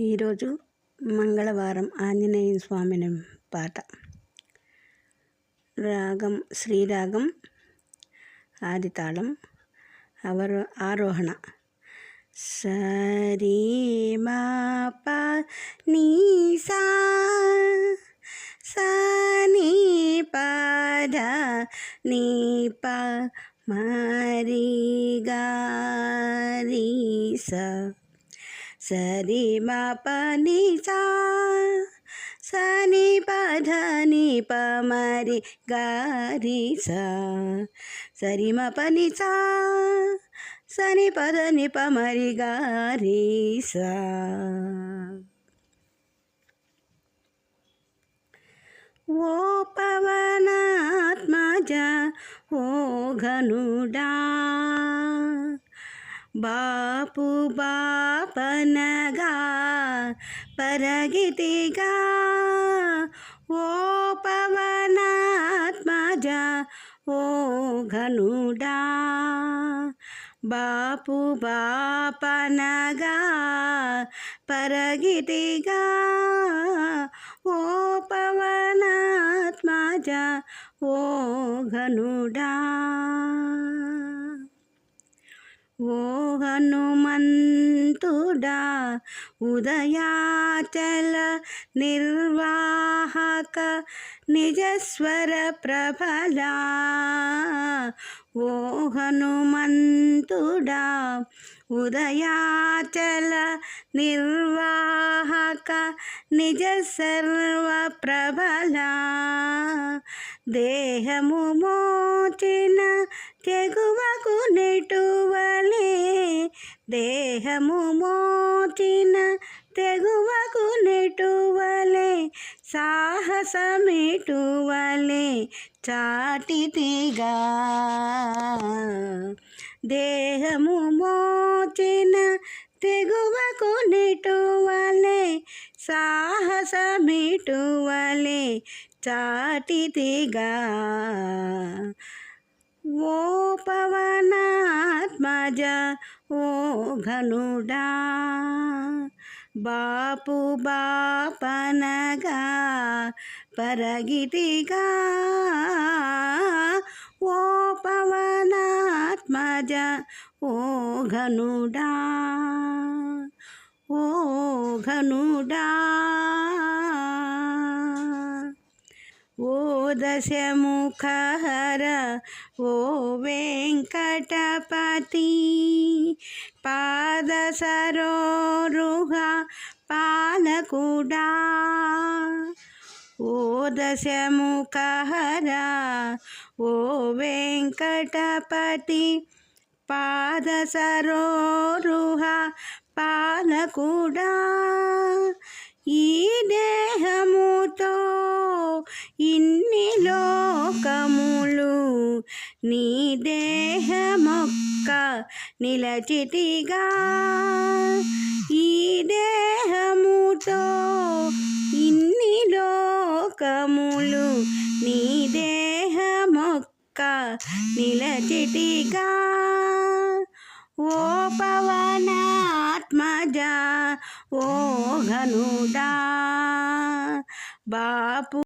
ఈరోజు మంగళవారం ఆంజనేయ స్వామి పాట. రాగం శ్రీరాగం, ఆదితాళం, ఆరోహణ. సరి మా ప నీ సా ని ప ధ ని ప మరి గా రి స. సరి మా ప ని సా ని ప ధ ని ప మరి గా రి స. సరి మా ప ని సా ని ప ధ ని ప మరి గా రి స. ఓ పవనాత్మజ ఓ ఘనుడా, బాపు బాపనగా పరగితిగా. ఓ పవనాత్మజ ఓ ఘనుడా, బాపు బాపనగా పరగితిగా. ఓ పవనాత్మజ ఓ ఘనుడా. ఓ హనుమంతుడా, ఉదయాచల నిర్వాహక నిజస్వర ప్రభలా. ఓ హనుమంతుడా, ఉదయాచల నిర్వాహక నిజ సర్వ ప్రభలా. దేహము మోచిన తెగువకు నెటువలే, దేహము మోచిన తెగువకు నెటువలే, సాహసమిటువలే చాటితిగా. దేహము మోచిన తెగువకు నెటువలే, సాహసమిటువలే చాటితిగా. ఓ పవనాత్మజ ఓ ఘనుడా, బాపు బాపనగా పరగితిగా. ఓ పవనాత్మజ ఓ ఘనుడా, ఓ ఘనుడా. ఓ దశముఖహర ఓ వెంకటపతి, పాద సరోరుహ పాలకుడా. ఓ దశముఖహర ఓ వెంకటపతి, పాద సరోరుహ పాలకుడా. ఈ దేహముతో ఇన్ని లోకములు, నీ దేహమొక్క నిలచితిగా. ఈ దేహముతో ఇన్ని లోకములు, నీ దేహమొక్క నిలచితిగా. ఓ పవనాత్మజ ఓ ఘనుడా, బాపు